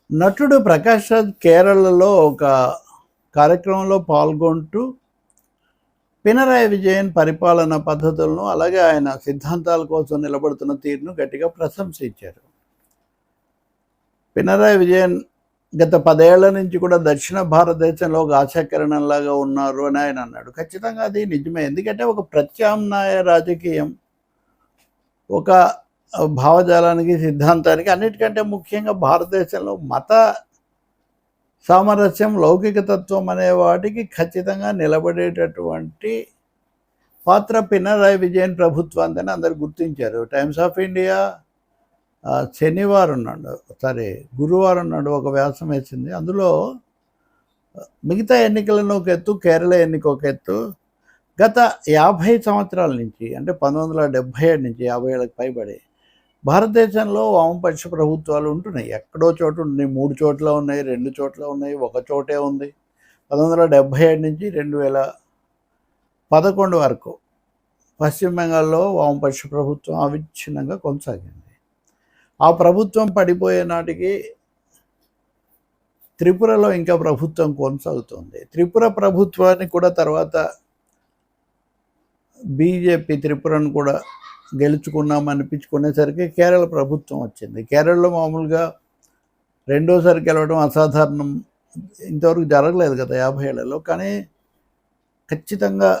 నటుడు ప్రకాష్ రాజ్ కేరళలో ఒక కార్యక్రమంలో పాల్గొంటూ పినరాయి విజయన్ పరిపాలన పద్ధతులను అలాగే ఆయన సిద్ధాంతాల కోసం నిలబడుతున్న తీరును గట్టిగా ప్రశంసించారు. పినరాయి విజయన్ గత 10 ఏళ్ల నుంచి కూడా దక్షిణ భారతదేశంలో ఒక ఆశాకిరణంలాగా ఉన్నారు అని ఆయన అన్నాడు. ఖచ్చితంగా అది నిజమే. ఎందుకంటే ఒక ప్రత్యామ్నాయ రాజకీయం, ఒక భావజాలానికి, సిద్ధాంతానికి, అన్నిటికంటే ముఖ్యంగా భారతదేశంలో మత సామరస్యం, లౌకిక తత్వం అనే వాటికి ఖచ్చితంగా నిలబడేటటువంటి పాత్ర పినరాయి విజయన్ ప్రభుత్వాన్ని అందరు గుర్తించారు. టైమ్స్ ఆఫ్ ఇండియా గురువారం నాడు ఒక వ్యాసం వేసింది. అందులో మిగతా ఎన్నికలను ఒక ఎత్తు, కేరళ ఎన్నిక ఒక ఎత్తు, గత 50 సంవత్సరాల నుంచి, అంటే 1977 నుంచి 50 ఏళ్ళకి పైబడి భారతదేశంలో వామపక్ష ప్రభుత్వాలు ఉంటున్నాయి. ఎక్కడో చోట ఉన్నాయి, 3 చోట్ల ఉన్నాయి, 2 చోట్ల ఉన్నాయి, ఒక చోటే ఉంది. 1977 నుంచి 2011 వరకు పశ్చిమ బెంగాల్లో వామపక్ష ప్రభుత్వం అవిచ్ఛిన్నంగా కొనసాగింది. ఆ ప్రభుత్వం పడిపోయే నాటికి త్రిపురలో ఇంకా ప్రభుత్వం కొనసాగుతుంది. త్రిపుర ప్రభుత్వాన్ని కూడా తర్వాత బీజేపీ త్రిపురను కూడా గెలుచుకున్నామనిపించుకునేసరికి కేరళ ప్రభుత్వం వచ్చింది. కేరళలో మామూలుగా రెండోసారి గెలవడం అసాధారణం, ఇంతవరకు జరగలేదు కదా 50 ఏళ్లలో. కానీ ఖచ్చితంగా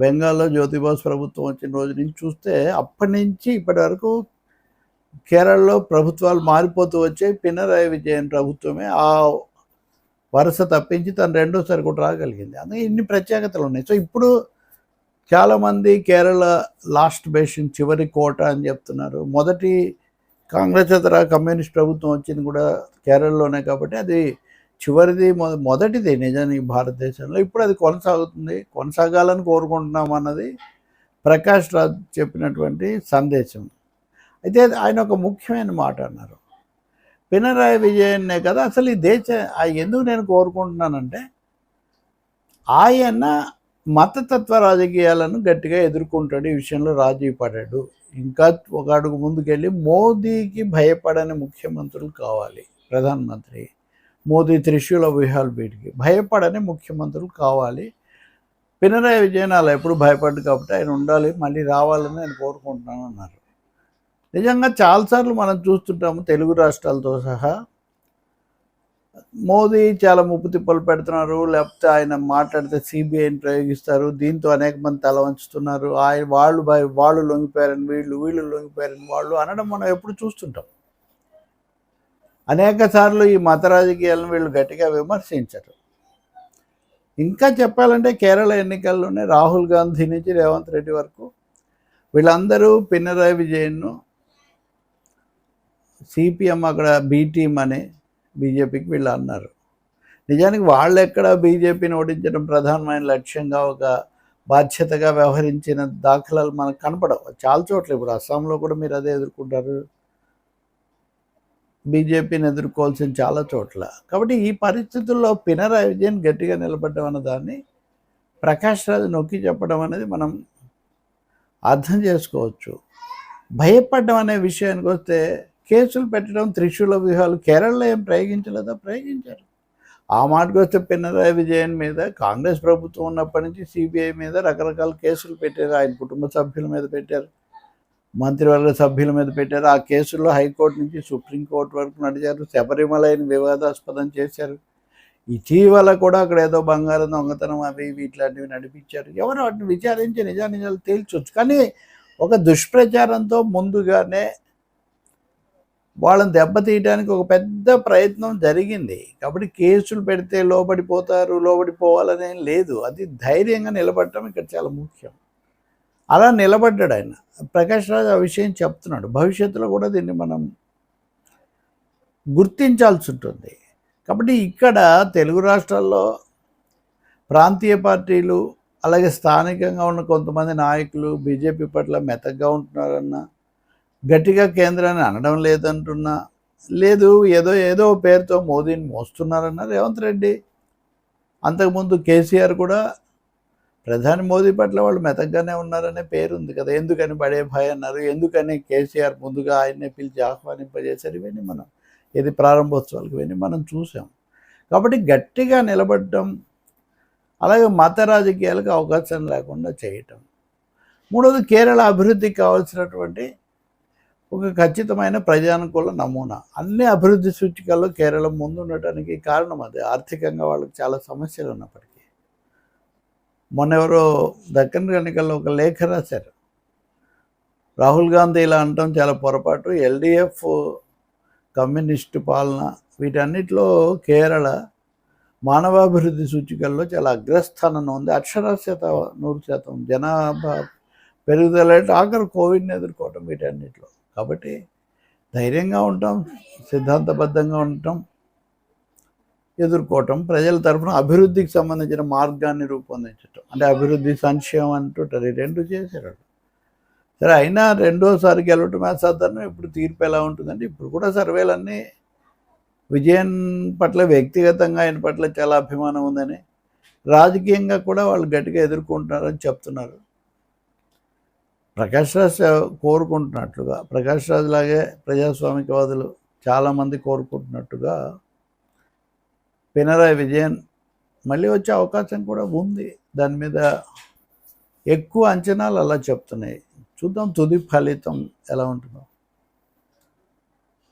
బెంగాల్లో జ్యోతిబాసు ప్రభుత్వం వచ్చిన రోజు నుంచి చూస్తే అప్పటి నుంచి ఇప్పటి వరకు కేరళలో ప్రభుత్వాలు మారిపోతూ వచ్చాయి. పినరాయి విజయన్ ప్రభుత్వమే ఆ వరుస తప్పించి తను రెండోసారి కూడా రాగలిగింది. అందుకే ఇన్ని ప్రత్యేకతలు ఉన్నాయి. సో ఇప్పుడు చాలామంది కేరళ లాస్ట్ బేషన్, చివరి కోట అని చెప్తున్నారు. మొదటి కాంగ్రెస్ ఇతర కమ్యూనిస్ట్ ప్రభుత్వం వచ్చింది కూడా కేరళలోనే, కాబట్టి అది చివరిది, మొదటిది నిజానికి భారతదేశంలో. ఇప్పుడు అది కొనసాగాలని కోరుకుంటున్నాం అన్నది ప్రకాష్ రాజ్ చెప్పినటువంటి సందేశం. అయితే ఆయన ఒక ముఖ్యమైన మాట అన్నారు. పినరాయి విజయన్నే కదా అసలు ఈ ఎందుకు నేను కోరుకుంటున్నానంటే, ఆయన మతతత్వ రాజకీయాలను గట్టిగా ఎదుర్కొంటాడు. ఈ విషయంలో రాజీ పడాడు. ఇంకా ఒక అడుగు ముందుకెళ్ళి మోదీకి భయపడని ముఖ్యమంత్రులు కావాలి. ప్రధానమంత్రి మోదీ త్రిశూల వ్యూహాలు వీటికి భయపడని ముఖ్యమంత్రులు కావాలి. పినరాయి విజయన్ అలా ఎప్పుడు భయపడ్డు కాబట్టి ఆయన ఉండాలి, మళ్ళీ రావాలని నేను కోరుకుంటున్నాను అన్నారు. నిజంగా చాలాసార్లు మనం చూస్తుంటాము, తెలుగు రాష్ట్రాలతో సహా మోదీ చాలా ముప్పు తిప్పలు పెడుతున్నారు, లేకపోతే ఆయన మాట్లాడితే సిబిఐని ప్రయోగిస్తారు. దీంతో అనేక మంది తల వంచుతున్నారు. వాళ్ళు లొంగిపోయారని వీళ్ళు లొంగిపోయారని వాళ్ళు అనడం మనం ఎప్పుడు చూస్తుంటాం. అనేక సార్లు ఈ మత రాజకీయాలను వీళ్ళు గట్టిగా విమర్శించరు. ఇంకా చెప్పాలంటే కేరళ ఎన్నికల్లోనే రాహుల్ గాంధీ నుంచి రేవంత్ రెడ్డి వరకు వీళ్ళందరూ పినరాయి విజయన్ను సిపిఎం అక్కడ బి టీం అని బీజేపీకి వీళ్ళు అన్నారు. నిజానికి వాళ్ళు ఎక్కడ బీజేపీని ఓడించడం ప్రధానమైన లక్ష్యంగా ఒక బాధ్యతగా వ్యవహరించిన దాఖలాలు మనకు కనపడవు చాలా చోట్ల. ఇప్పుడు అస్సాంలో కూడా మీరు అదే ఎదుర్కొంటారు, బీజేపీని ఎదుర్కోవాల్సిన చాలా చోట్ల. కాబట్టి ఈ పరిస్థితుల్లో పినరాయి విజయన్ గట్టిగా నిలబడ్డం అన్న దాన్ని ప్రకాష్ రాజ్ నొక్కి చెప్పడం అనేది మనం అర్థం చేసుకోవచ్చు. భయపడడం అనే విషయానికి వస్తే, కేసులు పెట్టడం, త్రిశూల వ్యూహాలు కేరళలో ఏం ప్రయోగించలేదా? ప్రయోగించారు. ఆ మాటకు వస్తే పినరాయి విజయన్ మీద కాంగ్రెస్ ప్రభుత్వం ఉన్నప్పటి నుంచి సిబిఐ మీద రకరకాల కేసులు పెట్టారు. ఆయన కుటుంబ సభ్యుల మీద పెట్టారు, మంత్రివర్గ సభ్యుల మీద పెట్టారు. ఆ కేసుల్లో హైకోర్టు నుంచి సుప్రీంకోర్టు వరకు నడిచారు. శబరిమలైని వివాదాస్పదం చేశారు. ఇటీవల కూడా అక్కడ ఏదో బంగారం దొంగతనం అవి ఇట్లాంటివి నడిపించారు. ఎవరు వాటిని విచారించి నిజాలు తేల్చొచ్చు. కానీ ఒక దుష్ప్రచారంతో ముందుగానే వాళ్ళని దెబ్బతీయడానికి ఒక పెద్ద ప్రయత్నం జరిగింది. కాబట్టి కేసులు పెడితే లోబడిపోవాలనేం లేదు. అది ధైర్యంగా నిలబడటం ఇక్కడ చాలా ముఖ్యం. అలా నిలబడ్డాడు ఆయన. ప్రకాష్ రాజ్ ఆ విషయం చెప్తున్నాడు. భవిష్యత్తులో కూడా దీన్ని మనం గుర్తించాల్సి ఉంటుంది. కాబట్టి ఇక్కడ తెలుగు రాష్ట్రాల్లో ప్రాంతీయ పార్టీలు అలాగే స్థానికంగా ఉన్న కొంతమంది నాయకులు బీజేపీ పట్ల మెతగ్గా ఉంటున్నారన్న, గట్టిగా కేంద్రాన్ని అనడం లేదంటున్నా, లేదు ఏదో పేరుతో మోదీని మోస్తున్నారన్న రేవంత్ రెడ్డి. అంతకుముందు కేసీఆర్ కూడా ప్రధాని మోదీ పట్ల వాళ్ళు మెతగ్గానే ఉన్నారనే పేరు ఉంది కదా. ఎందుకని బడే భాయ్ అన్నారు, ఎందుకని కేసీఆర్ ముందుగా ఆయన్నే పిలిచి ఆహ్వానింపజేశారు, ఇవన్నీ మనం ఇది ప్రారంభోత్సవాలకు ఇవన్నీ మనం చూసాం. కాబట్టి గట్టిగా నిలబడటం, అలాగే మత రాజకీయాలకు అవకాశం లేకుండా చేయటం. మూడవది కేరళ అభివృద్ధికి కావాల్సినటువంటి ఒక ఖచ్చితమైన ప్రజానుకూల నమూనా. అన్ని అభివృద్ధి సూచికల్లో కేరళం ముందుండటానికి కారణం అదే. ఆర్థికంగా వాళ్ళకి చాలా సమస్యలు ఉన్నప్పటికీ. మొన్న ఎవరో దక్కన్ ఎన్నికల్లో ఒక లేఖ రాశారు. రాహుల్ గాంధీ ఇలా అనటం చాలా పొరపాటు. ఎల్డీఎఫ్, కమ్యూనిస్టు పాలన వీటన్నిటిలో కేరళ మానవాభివృద్ధి సూచికల్లో చాలా అగ్రస్థానంలో ఉంది. అక్షరాస్యత 100%, జనాభా పెరుగుదల, ఆఖరి కోవిడ్ని ఎదుర్కోవటం వీటన్నిటిలో. కాబట్టి ధైర్యంగా ఉంటాం, సిద్ధాంతబద్ధంగా ఉండటం, ఎదుర్కోవటం, ప్రజల తరఫున అభివృద్ధికి సంబంధించిన మార్గాన్ని రూపొందించటం. అంటే అభివృద్ధి, సంక్షేమం అంటుంటారు, ఈ రెండు చేశారు. సరే, అయినా రెండోసారి గెలవటం అసాధారణం. ఇప్పుడు తీర్పు ఎలా ఉంటుందంటే, ఇప్పుడు కూడా సర్వేలన్నీ విజయం పట్ల వ్యక్తిగతంగా ఆయన పట్ల చాలా అభిమానం ఉందని, రాజకీయంగా కూడా వాళ్ళు గట్టిగా ఎదుర్కొంటున్నారని చెప్తున్నారు. ప్రకాష్ రాజ్ కోరుకుంటున్నట్లుగా, ప్రకాష్ రాజ్ లాగే ప్రజాస్వామికవాదులు చాలామంది కోరుకుంటున్నట్టుగా పినరాయి విజయన్ మళ్ళీ వచ్చే అవకాశం కూడా ఉంది. దాని మీద ఎక్కువ అంచనాలు అలా చెప్తున్నాయి. చూద్దాం తుది ఫలితం ఎలా ఉంటుందో.